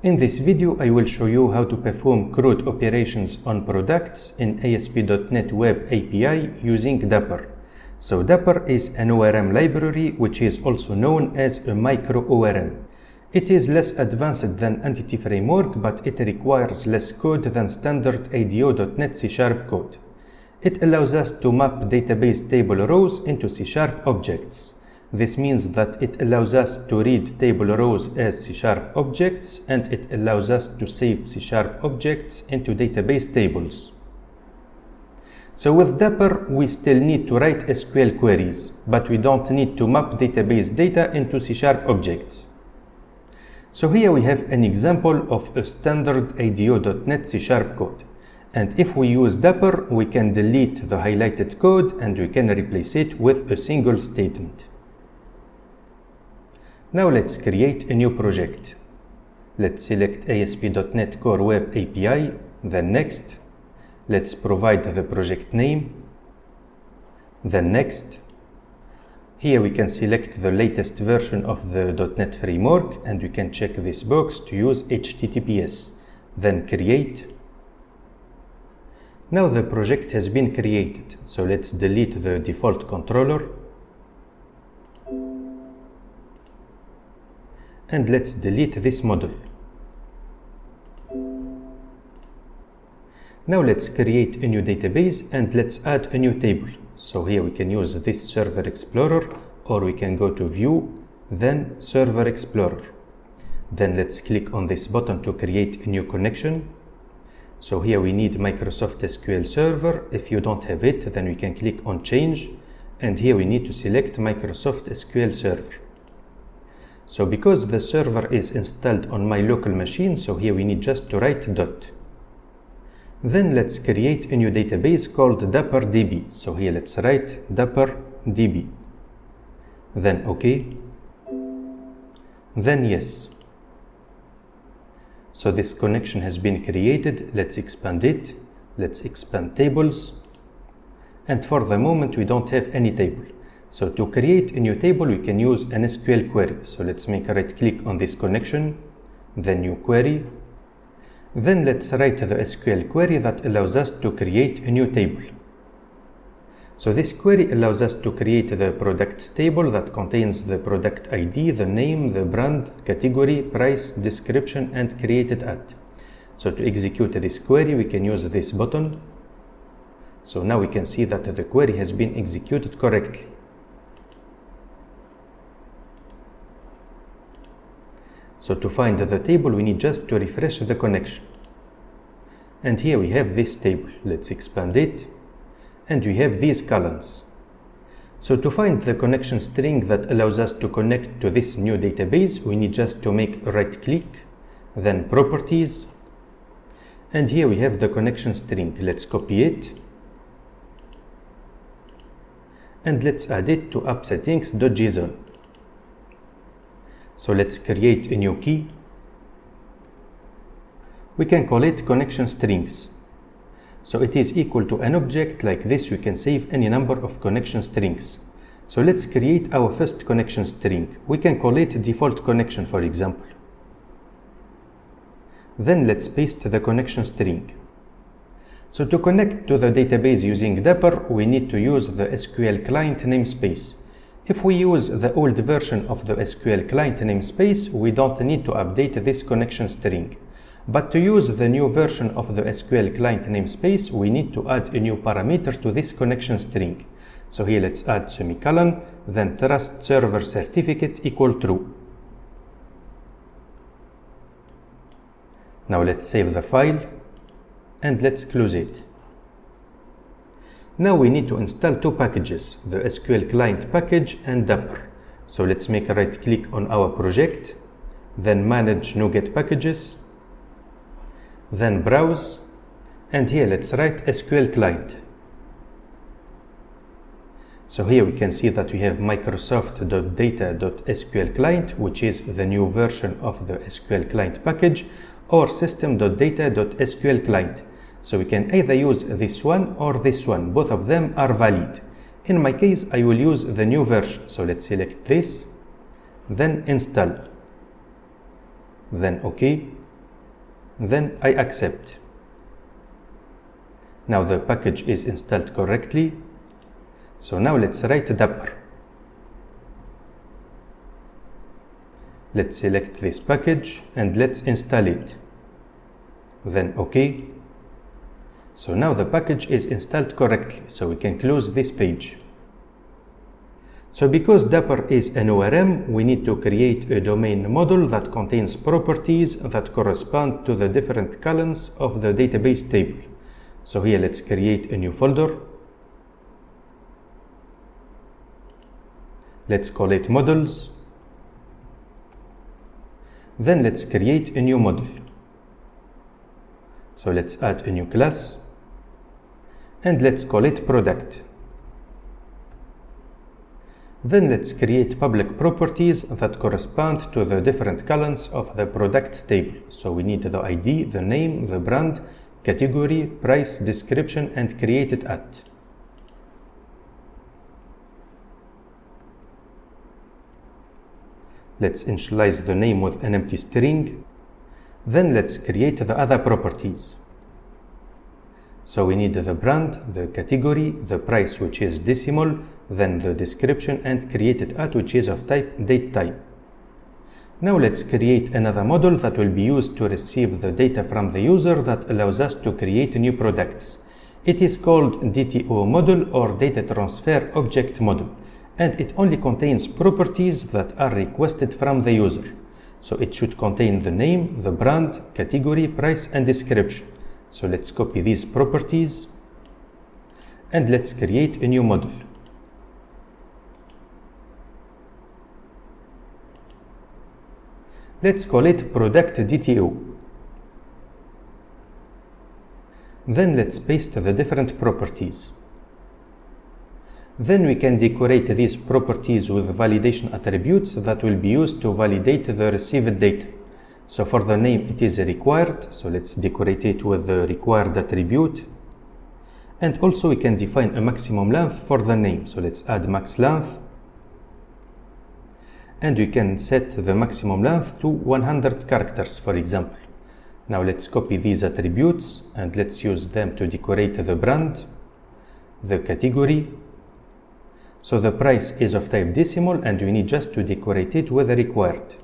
In this video, I will show you how to perform CRUD operations on products in ASP.NET Web API using Dapper. So Dapper is an ORM library which is also known as a micro ORM. It is less advanced than Entity Framework, but it requires less code than standard ADO.NET C# code. It allows us to map database table rows into C# objects. This means that it allows us to read table rows as C# objects, and it allows us to save C# objects into database tables. So with Dapper, we still need to write SQL queries, but we don't need to map database data into C# objects. So here we have an example of a standard ADO.NET C# code. And if we use Dapper, we can delete the highlighted code and we can replace it with a single statement. Now let's create a new project. Let's select ASP.NET Core Web API, then Next. Let's provide the project name, then Next. Here we can select the latest version of the .NET Framework and we can check this box to use HTTPS, then Create. Now the project has been created, so let's delete the default controller. And let's delete this model. Now let's create a new database and let's add a new table. So here we can use this Server Explorer, or we can go to View, then Server Explorer. Then let's click on this button to create a new connection. So here we need Microsoft SQL Server. If you don't have it, then we can click on Change. And here we need to select Microsoft SQL Server. So because the server is installed on my local machine, so here we need just to write dot. Then let's create a new database called DapperDB. So here let's write DapperDB. Then OK. Then yes. So this connection has been created. Let's expand it. Let's expand tables. And for the moment, we don't have any table. So to create a new table, we can use an SQL query. So let's make a right click on this connection, then new query. Then let's write the SQL query that allows us to create a new table. So this query allows us to create the products table that contains the product ID, the name, the brand, category, price, description, and created at. So to execute this query, we can use this button. So now we can see that the query has been executed correctly. So to find the table, we need just to refresh the connection. And here we have this table. Let's expand it. And we have these columns. So to find the connection string that allows us to connect to this new database, we need just to make a right click, then Properties. And here we have the connection string. Let's copy it. And let's add it to appsettings.json. So let's create a new key. We can call it connection strings. So it is equal to an object like this. We can save any number of connection strings. So let's create our first connection string. We can call it default connection, for example. Then let's paste the connection string. So to connect to the database using Dapper, we need to use the SqlClient namespace. If we use the old version of the SqlClient namespace, we don't need to update this connection string. But to use the new version of the SqlClient namespace, we need to add a new parameter to this connection string. So here let's add semicolon, then trust server certificate equal true. Now let's save the file and let's close it. Now we need to install two packages, the SqlClient package and Dapper. So let's make a right click on our project, then manage NuGet packages, then browse, and here let's write SqlClient. So here we can see that we have Microsoft.data.SqlClient, which is the new version of the SqlClient package, or system.data.SqlClient. So we can either use this one or this one. Both of them are valid. In my case, I will use the new version. So let's select this, then install, then OK. then I accept. Now the package is installed correctly. So now let's write Dapper. Let's select this package and let's install it. Then OK. So now the package is installed correctly, so we can close this page. So because Dapper is an ORM, we need to create a domain model that contains properties that correspond to the different columns of the database table. So here let's create a new folder. Let's call it models. Then let's create a new model. So let's add a new class and let's call it product. Then let's create public properties that correspond to the different columns of the products table. So we need the ID, the name, the brand, category, price, description, and created at. Let's initialize the name with an empty string. Then let's create the other properties. So we need the brand, the category, the price, which is decimal, then the description, and created at, which is of type date time. Now let's create another model that will be used to receive the data from the user that allows us to create new products. It is called DTO model or Data Transfer Object Model, and it only contains properties that are requested from the user. So it should contain the name, the brand, category, price, and description. So let's copy these properties and let's create a new model. Let's call it product DTO. Then let's paste the different properties. Then we can decorate these properties with validation attributes that will be used to validate the received data. So for the name, it is required. So let's decorate it with the required attribute. And also we can define a maximum length for the name. So let's add max length. And we can set the maximum length to 100 characters, for example. Now let's copy these attributes and let's use them to decorate the brand, the category. So the price is of type decimal and we need just to decorate it with the required.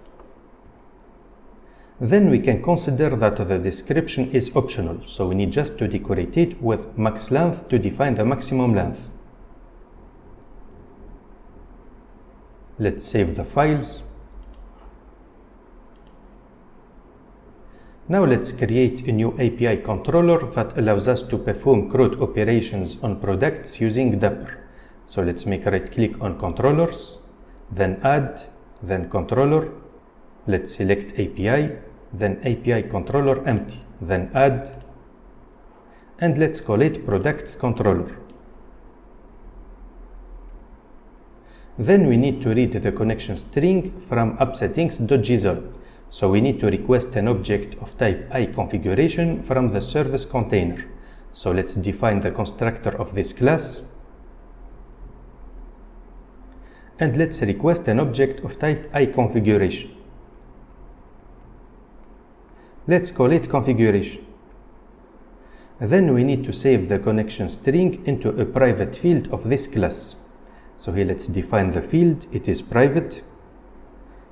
Then we can consider that the description is optional, so we need just to decorate it with max length to define the maximum length. Let's save the files. Now let's create a new API controller that allows us to perform CRUD operations on products using Dapper. So let's make a right click on controllers, then add, then controller. Let's select API, then API controller empty, then add, and let's call it products controller. Then we need to read the connection string from appsettings.json. So we need to request an object of type iConfiguration from the service container. So let's define the constructor of this class. And let's request an object of type iConfiguration. Let's call it configuration. Then we need to save the connection string into a private field of this class. So here let's define the field. It is private.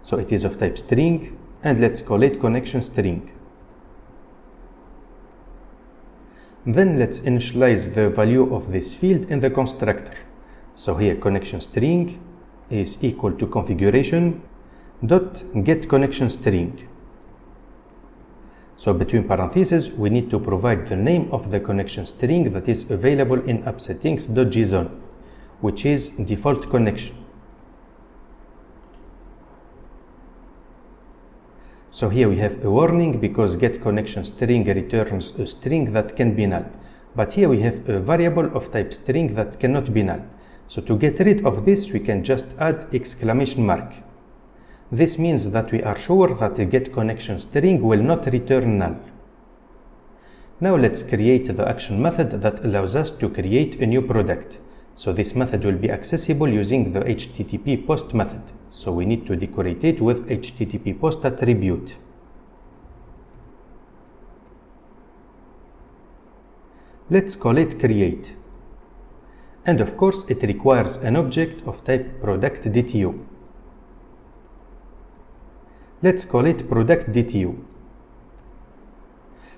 So it is of type string, and let's call it connection string. Then let's initialize the value of this field in the constructor. So here connection string is equal to configuration dot get connection string. So between parentheses, we need to provide the name of the connection string that is available in appsettings.json, which is default connection. So here we have a warning because get connection string returns a string that can be null. But here we have a variable of type string that cannot be null. So to get rid of this, we can just add exclamation mark. This means that we are sure that the get connection string will not return null. Now let's create the action method that allows us to create a new product. So this method will be accessible using the HTTP post method. So we need to decorate it with HTTP post attribute. Let's call it create. And of course, it requires an object of type product.dtu. Let's call it product.dtu.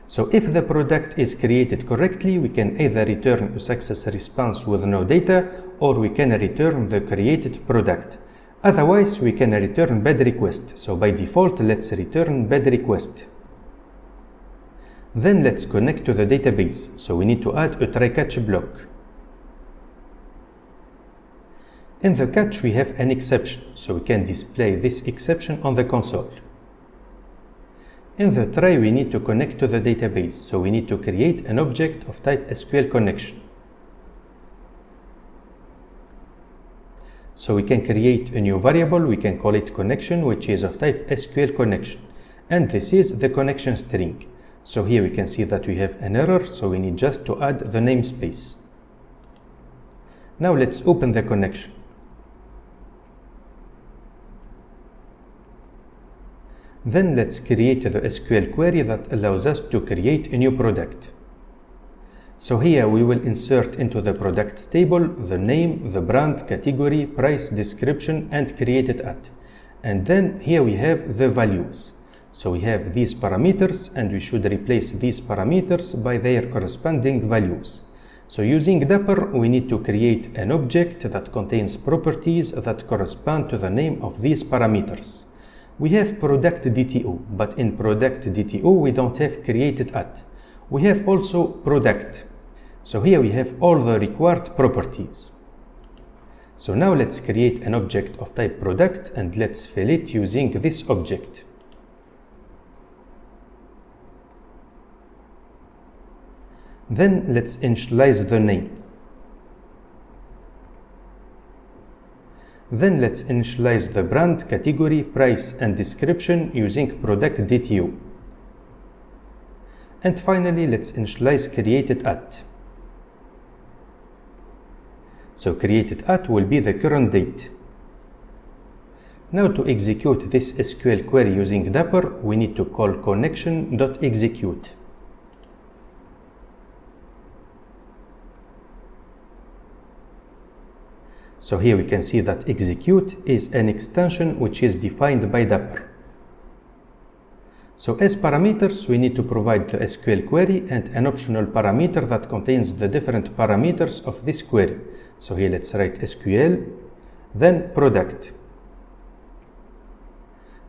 So if the product is created correctly, we can either return a success response with no data, or we can return the created product. Otherwise, we can return bad request. So by default, let's return bad request. Then let's connect to the database. So we need to add a try catch block. In the catch, we have an exception, so we can display this exception on the console. In the try, we need to connect to the database, so we need to create an object of type SQL connection. So we can create a new variable, we can call it connection, which is of type SQL connection. And this is the connection string. So here we can see that we have an error, so we need just to add the namespace. Now let's open the connection. Then let's create the SQL query that allows us to create a new product. So here we will insert into the products table the name, the brand, category, price, description, and created at. And then here we have the values. So we have these parameters, and we should replace these parameters by their corresponding values. So using Dapper, we need to create an object that contains properties that correspond to the name of these parameters. We have product.dtu, but in product.dtu we don't have created at. We have also product. So here we have all the required properties. So now let's create an object of type product, and let's fill it using this object. Then let's initialize the name. Then let's initialize the brand, category, price, and description using product.dtu. And finally, let's initialize created at. So created at will be the current date. Now to execute this SQL query using Dapper, we need to call connection.execute. So here we can see that execute is an extension which is defined by Dapper. So as parameters, we need to provide the SQL query and an optional parameter that contains the different parameters of this query. So here let's write SQL, then product.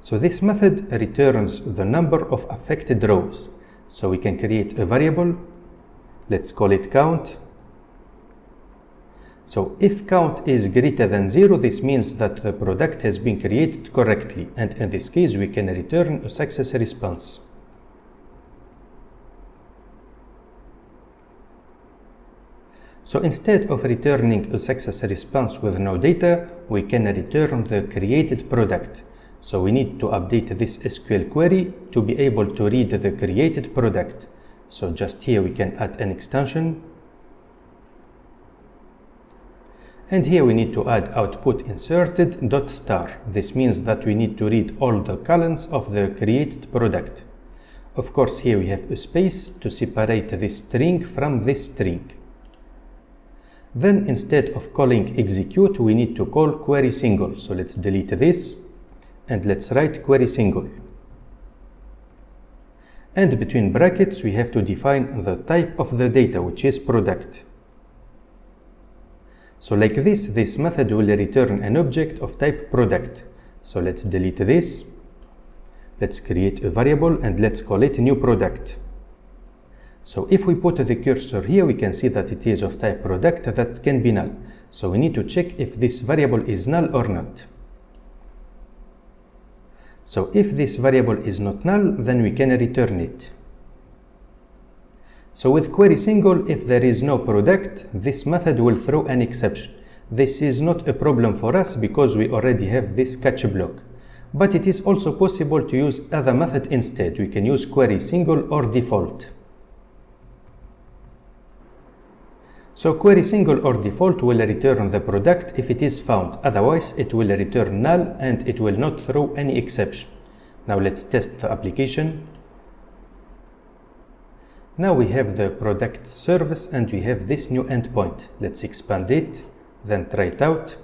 So this method returns the number of affected rows. So we can create a variable, let's call it count. So if count is greater than 0, this means that the product has been created correctly, and in this case we can return a success response. So instead of returning a success response with no data, we can return the created product. So we need to update this SQL query to be able to read the created product. So just here we can add an extension. And here we need to add output inserted dot star. This means that we need to read all the columns of the created product. Of course, here we have a space to separate this string from this string. Then instead of calling execute, we need to call query single. So let's delete this and let's write query single. And between brackets, we have to define the type of the data, which is product. So like this method will return an object of type product. So let's delete this. Let's create a variable and let's call it new product. So if we put the cursor here, we can see that it is of type product that can be null. So we need to check if this variable is null or not. So if this variable is not null, then we can return it. So with query single, if there is no product, this method will throw an exception. This is not a problem for us because we already have this catch block. But it is also possible to use other method instead. We can use query single or default. So query single or default will return the product if it is found. Otherwise, it will return null and it will not throw any exception. Now let's test the application. Now we have the product service and we have this new endpoint. Let's expand it, then try it out.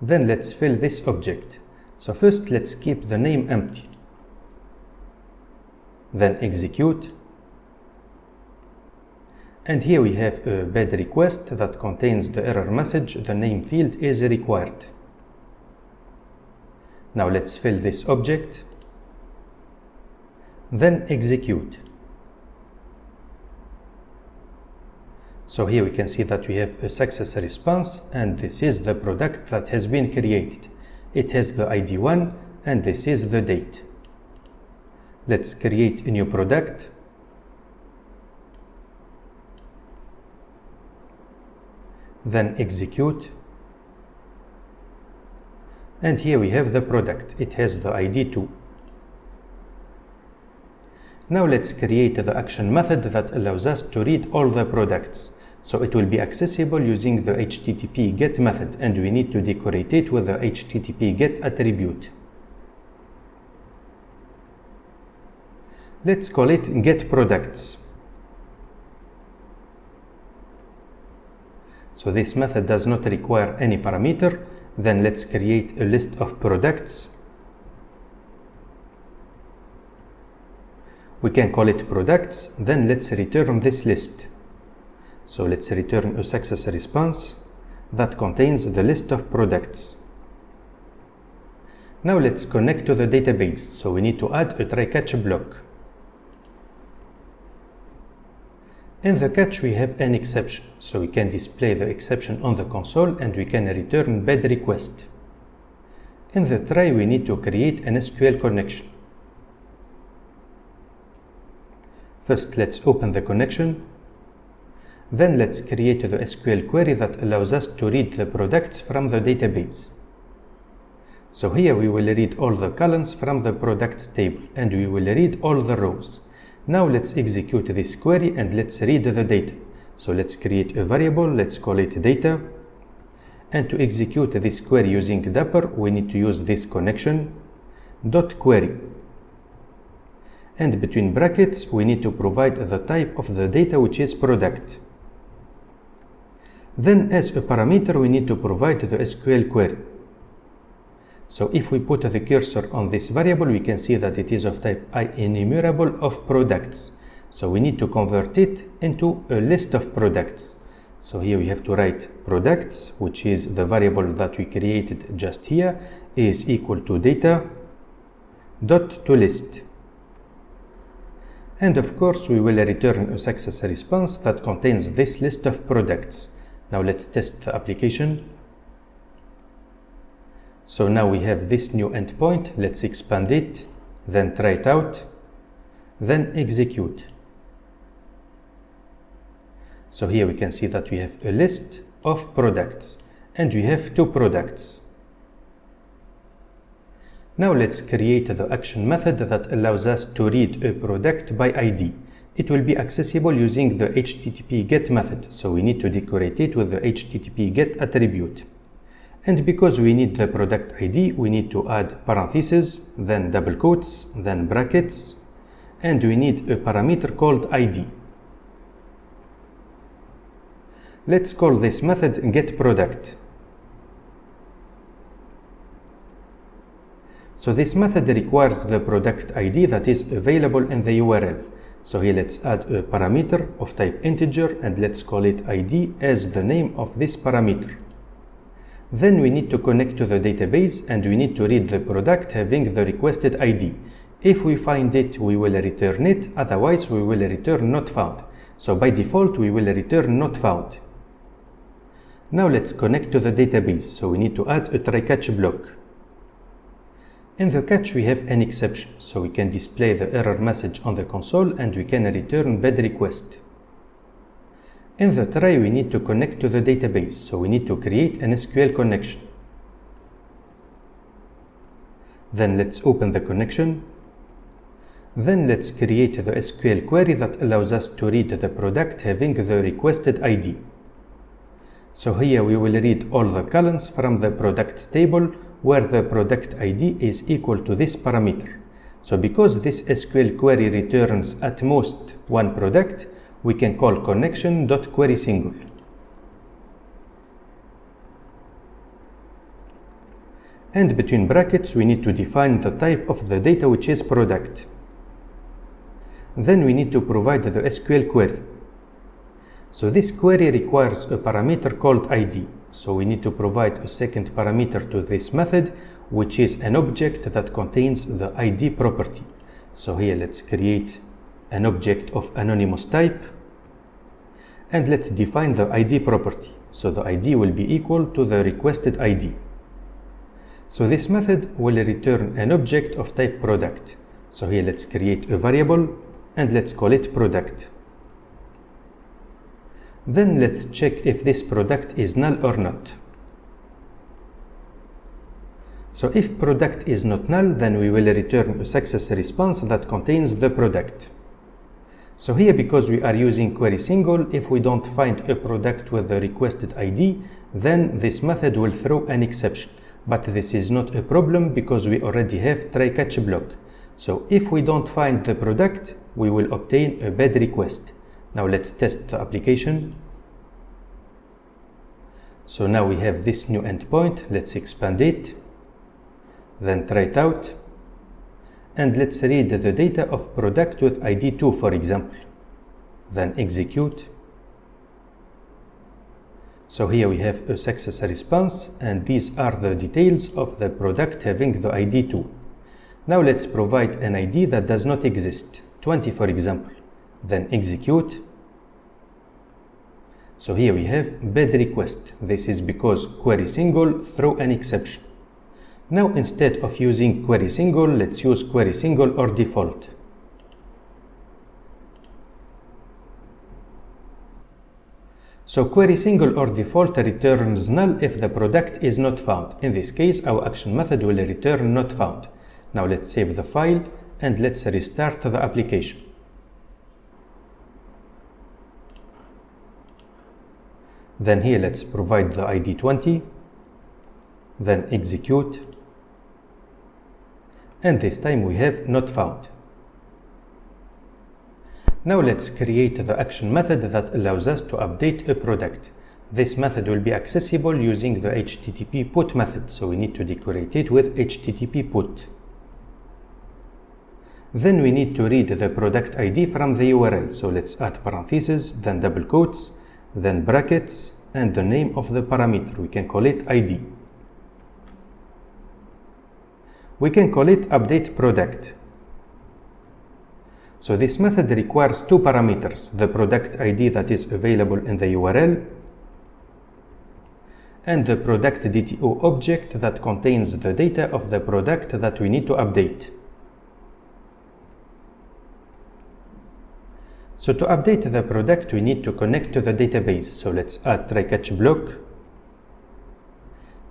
Then let's fill this object. So first let's keep the name empty. Then execute. And here we have a bad request that contains the error message, the name field is required. Now let's fill this object. Then execute. So here we can see that we have a success response, and this is the product that has been created. It has the ID 1 and this is the date. Let's create a new product. Then execute. And here we have the product. It has the ID 2. Now let's create the action method that allows us to read all the products. So it will be accessible using the HTTP GET method, and we need to decorate it with the HTTP GET attribute. Let's call it getProducts. So this method does not require any parameter. Then let's create a list of products. We can call it products. Then let's return this list. So let's return a success response that contains the list of products. Now let's connect to the database. So we need to add a try-catch block. In the catch we have an exception. So we can display the exception on the console and we can return bad request. In the try we need to create an SQL connection. First let's open the connection. Then let's create the SQL query that allows us to read the products from the database. So here we will read all the columns from the products table and we will read all the rows. Now let's execute this query and let's read the data. So let's create a variable, let's call it data. And to execute this query using Dapper, we need to use this connection dot query. And between brackets, we need to provide the type of the data, which is product. Then as a parameter, we need to provide the SQL query. So if we put the cursor on this variable, we can see that it is of type IEnumerable of products. So we need to convert it into a list of products. So here we have to write products, which is the variable that we created just here, is equal to data dot to list. And of course, we will return a success response that contains this list of products. Now let's test the application. So now we have this new endpoint. Let's expand it, then try it out, then execute. So here we can see that we have a list of products and we have 2 products. Now let's create the action method that allows us to read a product by ID. It will be accessible using the HTTP GET method, so we need to decorate it with the HTTP GET attribute. And because we need the product ID, we need to add parentheses, then double quotes, then brackets, and we need a parameter called ID. Let's call this method getProduct. So this method requires the product ID that is available in the URL. So here let's add a parameter of type integer and let's call it ID as the name of this parameter. Then we need to connect to the database and we need to read the product having the requested ID. If we find it, we will return it, otherwise we will return not found. So by default, we will return not found. Now let's connect to the database, so we need to add a try-catch block. In the catch we have an exception, so we can display the error message on the console and we can return bad request. In the try we need to connect to the database, so we need to create an SQL connection. Then let's open the connection. Then let's create the SQL query that allows us to read the product having the requested ID. So here we will read all the columns from the products table where the product ID is equal to this parameter. So because this SQL query returns at most one product, we can call connection.querySingle. And between brackets, we need to define the type of the data, which is product. Then we need to provide the SQL query. So this query requires a parameter called ID. So we need to provide a second parameter to this method, which is an object that contains the ID property. So here let's create an object of anonymous type, and let's define the ID property. So the ID will be equal to the requested ID. So this method will return an object of type product. So here let's create a variable and let's call it product. Then let's check if this product is null or not. So if product is not null, then we will return a success response that contains the product. So here, because we are using querySingle, if we don't find a product with the requested ID, then this method will throw an exception. But this is not a problem because we already have try-catch block. So if we don't find the product, we will obtain a bad request. Now let's test the application. So now we have this new endpoint. Let's expand it. Then try it out. And let's read the data of product with ID 2, for example. Then execute. So here we have a success response, and these are the details of the product having the ID 2. Now let's provide an ID that does not exist, 20 for example. Then execute. So here we have bad request. This is because querySingle throw an exception. Now instead of using querySingle, let's use querySingle or default. So querySingle or default returns null if the product is not found. In this case, our action method will return not found. Now let's save the file and let's restart the application. Then here let's provide the ID 20, then execute, and this time we have not found. Now let's create the action method that allows us to update a product. This method will be accessible using the HTTP put method, so we need to decorate it with HTTP put. Then we need to read the product ID from the URL, so let's add parentheses, then double quotes, then brackets, and the name of the parameter. We can call it ID. We can call it update product. So this method requires two parameters, the product ID that is available in the URL and the product DTO object that contains the data of the product that we need to update. So to update the product, we need to connect to the database. So let's add try-catch block.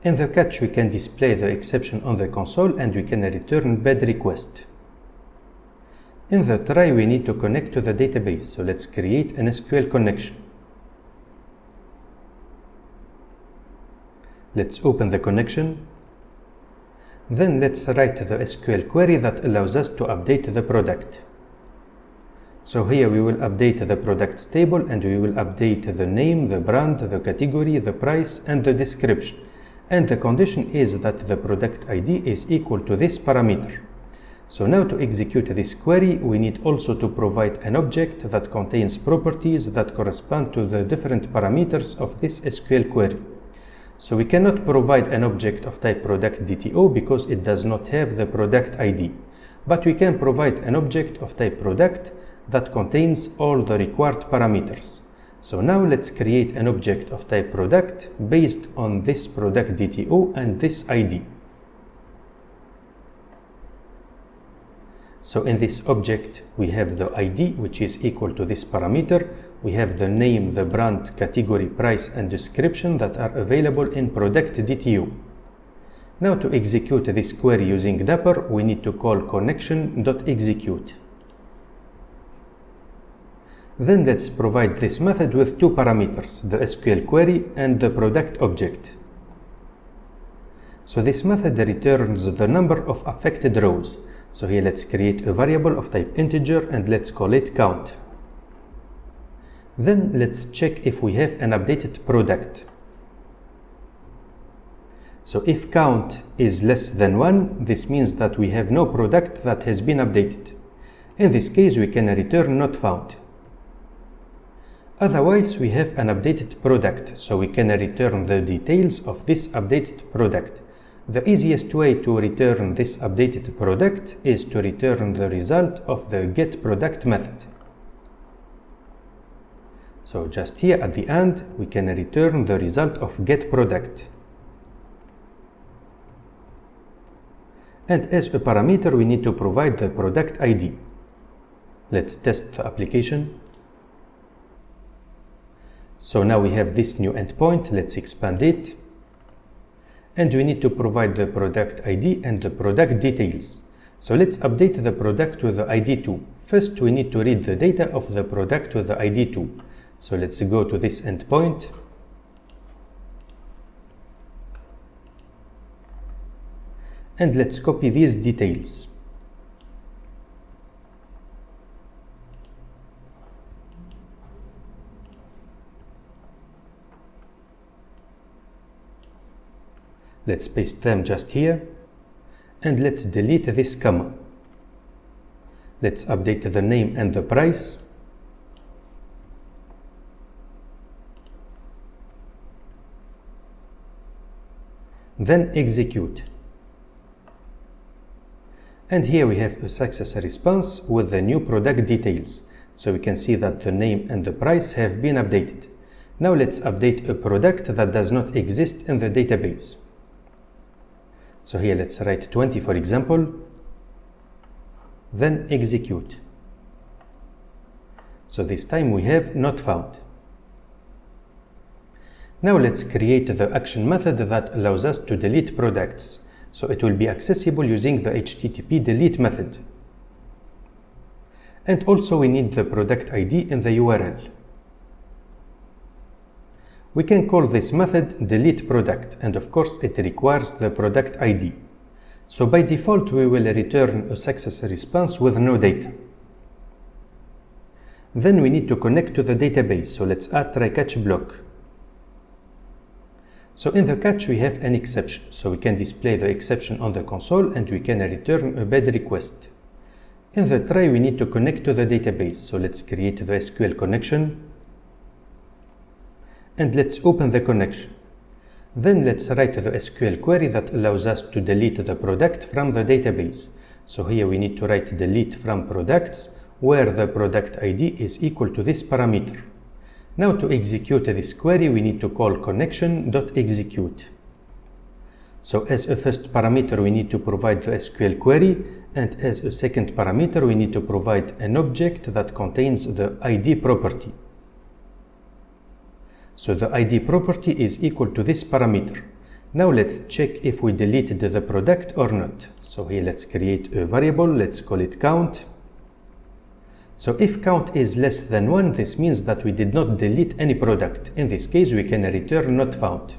In the catch, we can display the exception on the console and we can return bad request. In the try, we need to connect to the database. So let's create an SQL connection. Let's open the connection. Then let's write the SQL query that allows us to update the product. So here we will update the products table and we will update the name, the brand, the category, the price, and the description. And the condition is that the product ID is equal to this parameter. So now to execute this query, we need also to provide an object that contains properties that correspond to the different parameters of this SQL query. So we cannot provide an object of type product DTO because it does not have the product ID. But we can provide an object of type product that contains all the required parameters. So now let's create an object of type product based on this product DTO and this ID. So in this object, we have the ID, which is equal to this parameter. We have the name, the brand, category, price, and description that are available in product DTO. Now to execute this query using Dapper, we need to call connection.execute. Then let's provide this method with two parameters, the SQL query and the product object. So this method returns the number of affected rows. So here let's create a variable of type integer and let's call it count. Then let's check if we have an updated product. So if count is less than 1, this means that we have no product that has been updated. In this case, we can return not found. Otherwise, we have an updated product, so we can return the details of this updated product. The easiest way to return this updated product is to return the result of the getProduct method. So just here at the end, we can return the result of getProduct. And as a parameter, we need to provide the product ID. Let's test the application. So now we have this new endpoint. Let's expand it. And we need to provide the product ID and the product details. So let's update the product with the ID 2. First, we need to read the data of the product with the ID 2. So let's go to this endpoint. And let's copy these details. Let's paste them just here. And let's delete this comma. Let's update the name and the price. Then execute. And here we have a success response with the new product details. So we can see that the name and the price have been updated. Now let's update a product that does not exist in the database. So here let's write 20 for example. Then execute. So this time we have not found. Now let's create the action method that allows us to delete products. So it will be accessible using the HTTP delete method. And also we need the product ID in the URL. We can call this method delete product, and of course it requires the product ID. So by default we will return a success response with no data. Then we need to connect to the database, so let's add try catch block. So in the catch we have an exception, so we can display the exception on the console and we can return a bad request. In the try we need to connect to the database, so let's create the SQL connection. And let's open the connection. Then let's write the SQL query that allows us to delete the product from the database. So here we need to write delete from products, where the product ID is equal to this parameter. Now to execute this query, we need to call connection.execute. So as a first parameter, we need to provide the SQL query, and as a second parameter, we need to provide an object that contains the ID property. So the ID property is equal to this parameter. Now let's check if we deleted the product or not. So here let's create a variable, let's call it count. So if count is less than 1, this means that we did not delete any product. In this case, we can return not found.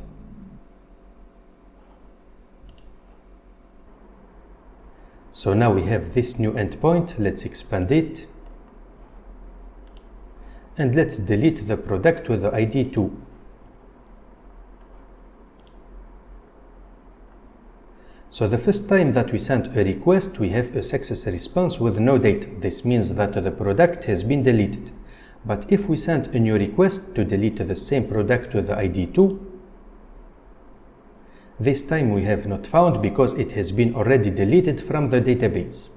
So now we have this new endpoint. Let's expand it. And let's delete the product with the ID 2. So the first time that we sent a request, we have a success response with no data. This means that the product has been deleted. But if we send a new request to delete the same product with the ID 2, this time we have not found because it has been already deleted from the database.